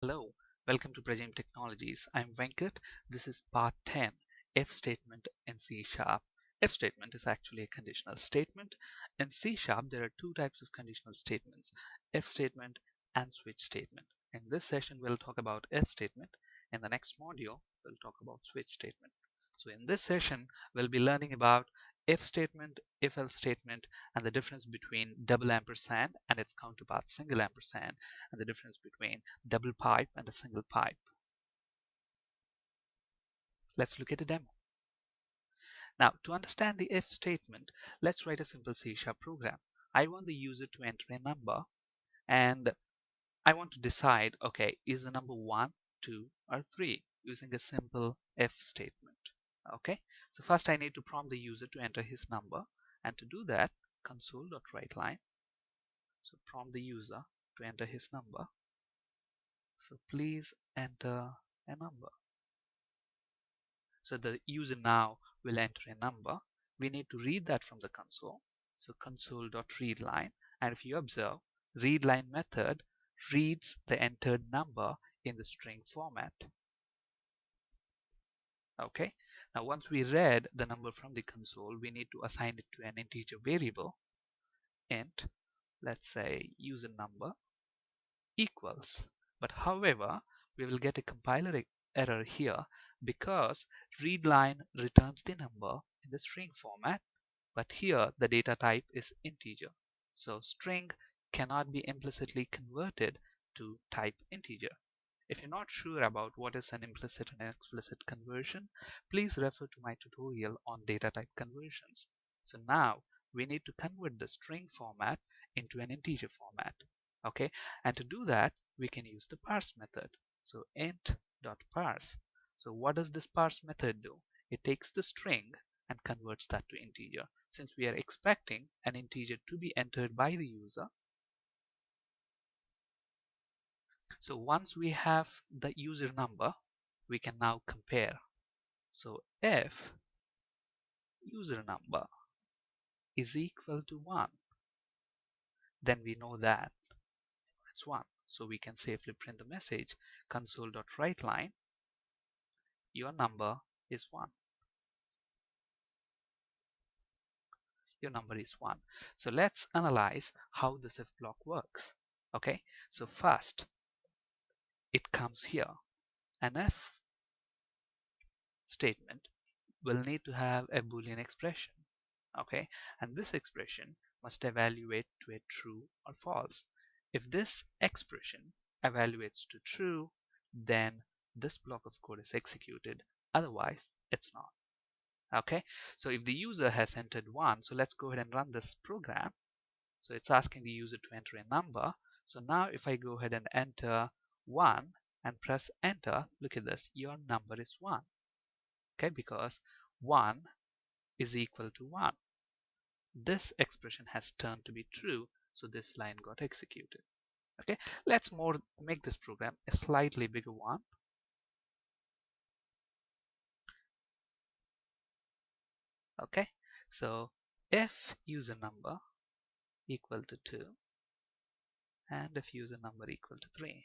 Hello, welcome to Prajim Technologies. I'm Venkat. This is part 10, if statement in C Sharp. If statement is actually a conditional statement. In C Sharp, there are two types of conditional statements, if statement and switch statement. In this session, we'll talk about if statement. In the next module, we'll talk about switch statement. So in this session, we'll be learning about if statement, if else statement, and the difference between double ampersand and its counterpart single ampersand, and the difference between double pipe and a single pipe. Let's look at a demo. Now, to understand the if statement, let's write a simple C# program. I want the user to enter a number, and I want to decide, okay, is the number 1, 2, or 3 using a simple if statement. Okay, so first I need to prompt the user to enter his number, and to do that, console.writeLine. So prompt the user to enter his number. So please enter a number. So the user now will enter a number. We need to read that from the console. So console.readLine, and if you observe, readLine method reads the entered number in the string format. Okay, now once we read the number from the console, we need to assign it to an integer variable, int, let's say user number equals. But however, we will get a compiler error here because readLine returns the number in the string format, but here the data type is integer. So string cannot be implicitly converted to type integer. If you're not sure about what is an implicit and explicit conversion, please refer to my tutorial on data type conversions. So now we need to convert the string format into an integer format. Okay, and to do that, we can use the parse method. So int.parse. So what does this parse method do? It takes the string and converts that to integer. Since we are expecting an integer to be entered by the user, so once we have the user number, we can now compare. So if user number is equal to 1, then we know that it's 1. So we can safely print the message console.writeLine, your number is 1. Your number is 1. So let's analyze how this if block works. Okay, so first it comes here. An if statement will need to have a Boolean expression. Okay, and this expression must evaluate to a true or false. If this expression evaluates to true, then this block of code is executed, otherwise it's not. Okay, so if the user has entered 1, so let's go ahead and run this program. So it's asking the user to enter a number. So now if I go ahead and enter 1 and press enter, look at this, your number is 1. Okay, because 1 is equal to 1. This expression has turned to be true, so this line got executed. Okay, let's make this program a slightly bigger one. Okay, so if user number equal to 2 and if user number equal to 3.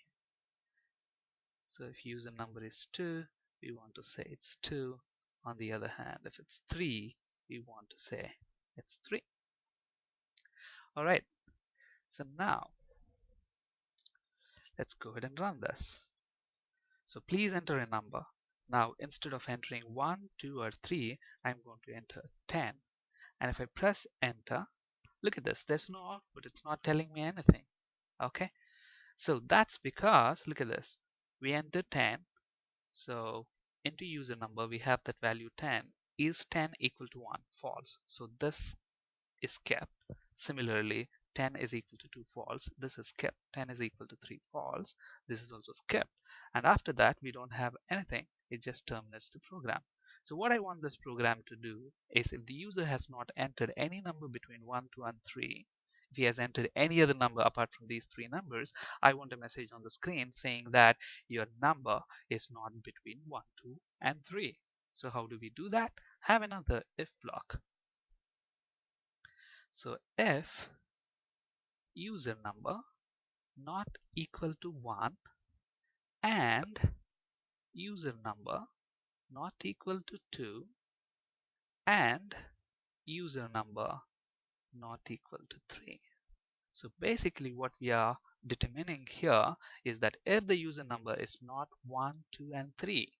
So if user number is 2, we want to say it's 2. On the other hand, if it's 3, we want to say it's 3. Alright, so now let's go ahead and run this. So please enter a number. Now instead of entering 1, 2 or 3, I'm going to enter 10. And if I press enter, look at this, there's no output, it's not telling me anything. Okay, so that's because, look at this, we entered 10, so into user number we have that value 10. Is 10 equal to 1? False. So this is kept. Similarly, 10 is equal to 2, false. This is kept. 10 is equal to 3, false. This is also kept. And after that, we don't have anything. It just terminates the program. So what I want this program to do is, if the user has not entered any number between 1, 2, and 3, if he has entered any other number apart from these 3 numbers, I want a message on the screen saying that your number is not between 1, 2, and 3. So how do we do that? Have another if block. So if user number not equal to 1, and user number not equal to 2 and user number not equal to 3. So basically what we are determining here is that if the user number is not 1, 2 and 3,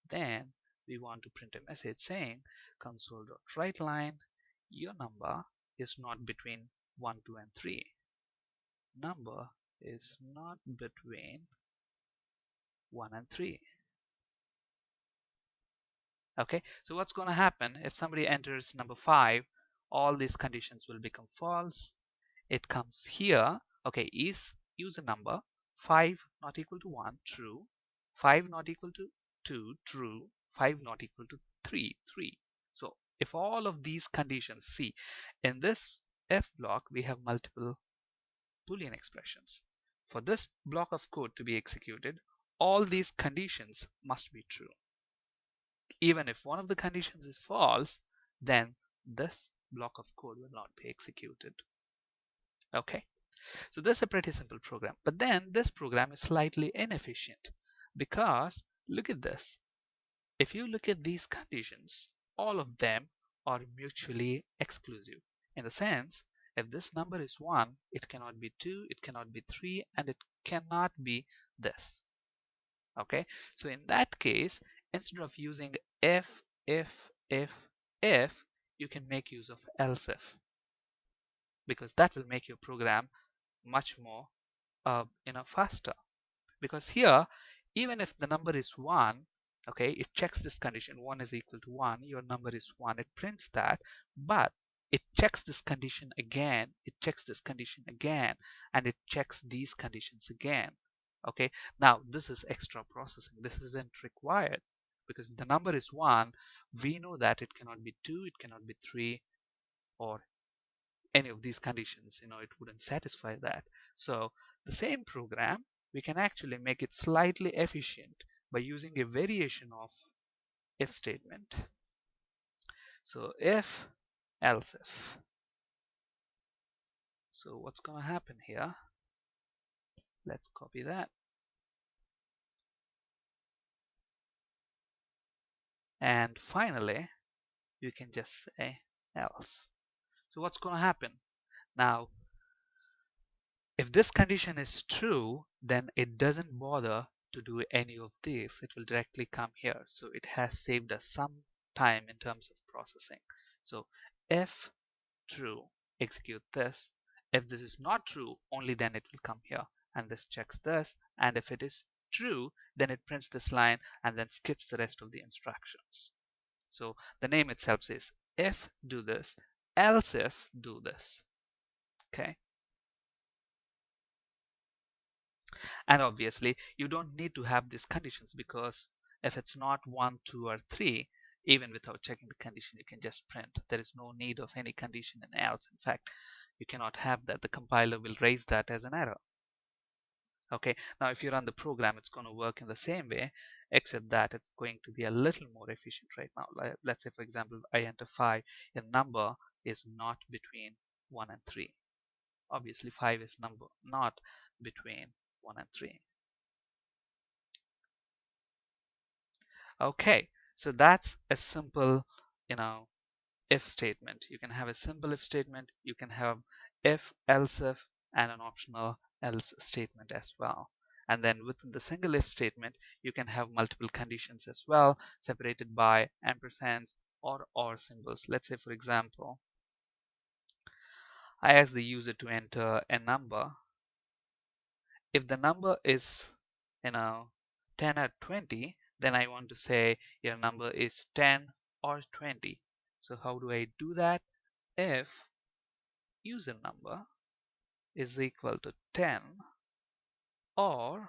then we want to print a message saying console.writeLine, your number is not between 1, 2 and 3. Number is not between 1 and 3. Okay, so what's going to happen if somebody enters number 5, all these conditions will become false. It comes here. Okay, is user number 5 not equal to 1? True. 5 not equal to 2? True. 5 not equal to 3? 3. So if all of these conditions, see, in this if block we have multiple Boolean expressions. For this block of code to be executed, all these conditions must be true. Even if one of the conditions is false, then this block of code will not be executed. Okay, so this is a pretty simple program. But then this program is slightly inefficient because look at this. If you look at these conditions, all of them are mutually exclusive. In the sense, if this number is 1, it cannot be 2, it cannot be 3, and it cannot be this. Okay, so in that case, instead of using if, you can make use of else if, because that will make your program much more faster. Because here, even if the number is 1, okay, it checks this condition, 1 is equal to 1, your number is 1, it prints that, but it checks this condition again, it checks this condition again, and it checks these conditions again. Okay, now this is extra processing. This isn't required because the number is 1. We know that it cannot be 2, it cannot be 3, or any of these conditions. It wouldn't satisfy that. So the same program, we can actually make it slightly efficient by using a variation of if statement. So if, else if. So what's going to happen here? Let's copy that. And finally, you can just say else. So what's going to happen? Now, if this condition is true, then it doesn't bother to do any of these. It will directly come here. So it has saved us some time in terms of processing. So if true, execute this. If this is not true, only then it will come here. And this checks this. And if it is true, then it prints this line and then skips the rest of the instructions. So the name itself says if do this, else if do this. Okay. And obviously you don't need to have these conditions, because if it's not 1, 2 or 3, even without checking the condition, you can just print. There is no need of any condition in else. In fact, you cannot have that. The compiler will raise that as an error. Okay, now if you run the program, it's going to work in the same way, except that it's going to be a little more efficient right now. Let's say, for example, I enter 5, a number is not between 1 and 3. Obviously 5 is number not between 1 and 3. Okay, so that's a simple if statement. You can have a simple if statement, you can have if, else if, and an optional else statement as well. And then within the single if statement, you can have multiple conditions as well, separated by ampersands or symbols. Let's say, for example, I ask the user to enter a number. If the number is 10 or 20, then I want to say your number is 10 or 20. So how do I do that? If user number is equal to 10 or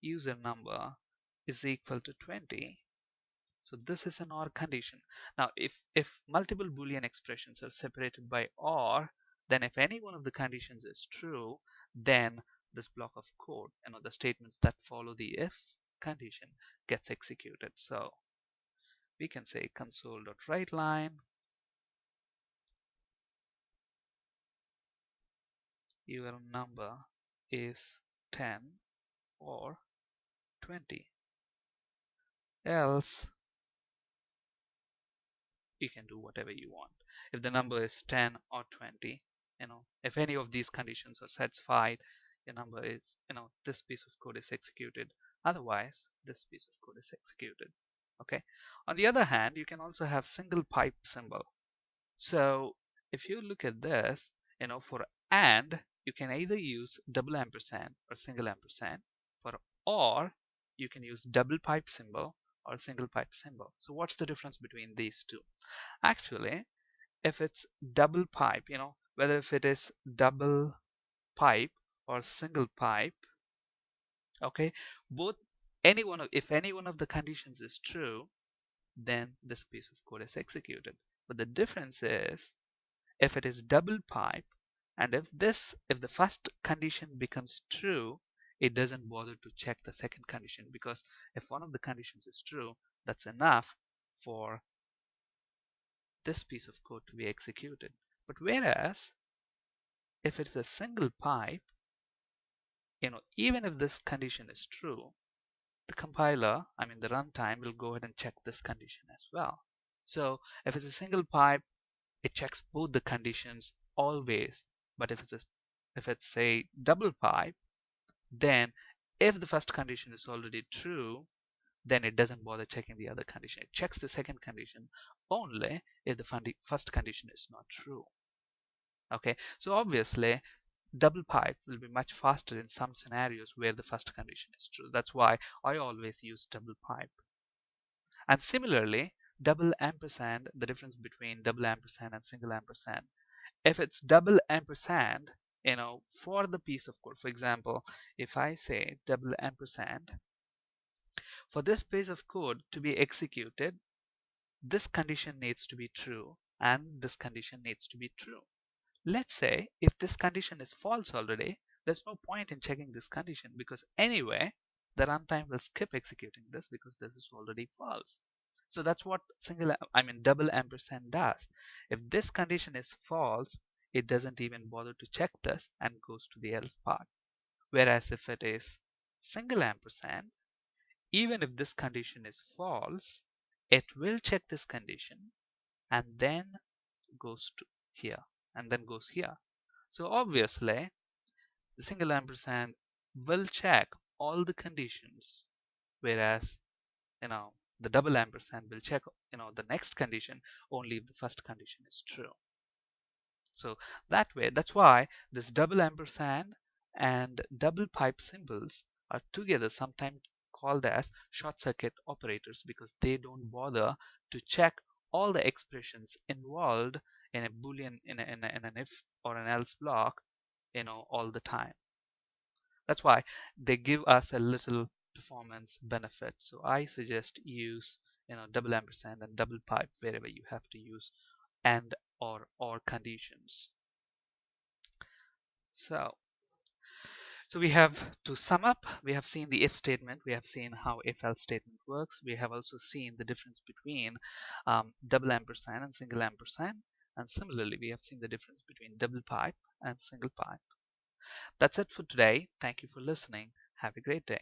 user number is equal to 20. So this is an OR condition. Now if multiple Boolean expressions are separated by OR, then if any one of the conditions is true, then this block of code, the statements that follow the if condition, gets executed. So we can say console.writeLine, your number is 10 or 20. Else you can do whatever you want. If the number is 10 or 20, if any of these conditions are satisfied, your number is, this piece of code is executed. Otherwise, this piece of code is executed. Okay. On the other hand, you can also have single pipe symbol. So if you look at this, for AND, you can either use double ampersand or single ampersand. For OR, you can use double pipe symbol or single pipe symbol. So what's the difference between these two? Actually, if it's double pipe, whether if it is double pipe or single pipe, okay, both if any one of the conditions is true, then this piece of code is executed. But the difference is if it is double pipe, and if the first condition becomes true, it doesn't bother to check the second condition, because if one of the conditions is true, that's enough for this piece of code to be executed. But whereas if it's a single pipe, even if this condition is true, the compiler, the runtime, will go ahead and check this condition as well. So if it's a single pipe, it checks both the conditions always. But if it's a double pipe, then if the first condition is already true, then it doesn't bother checking the other condition. It checks the second condition only if the first condition is not true. Okay, so obviously double pipe will be much faster in some scenarios where the first condition is true. That's why I always use double pipe. And similarly, double ampersand, the difference between double ampersand and single ampersand. If it's double ampersand, for the piece of code, for example, if I say double ampersand, for this piece of code to be executed, this condition needs to be true and this condition needs to be true. Let's say if this condition is false already, there's no point in checking this condition, because anyway the runtime will skip executing this because this is already false. So that's what double ampersand does. If this condition is false, it doesn't even bother to check this and goes to the else part. Whereas if it is single ampersand, even if this condition is false, it will check this condition and then goes to here and then goes here. So obviously the single ampersand will check all the conditions, whereas the double ampersand will check the next condition only if the first condition is true. So that's why this double ampersand and double pipe symbols are together sometimes called as short circuit operators, because they don't bother to check all the expressions involved in a boolean, in an if or an else block all the time. That's why they give us a little performance benefit. So I suggest use double ampersand and double pipe wherever you have to use and or conditions. So we have, to sum up, we have seen the if statement, we have seen how if else statement works, we have also seen the difference between double ampersand and single ampersand, and similarly we have seen the difference between double pipe and single pipe. That's it for today. Thank you for listening. Have a great day.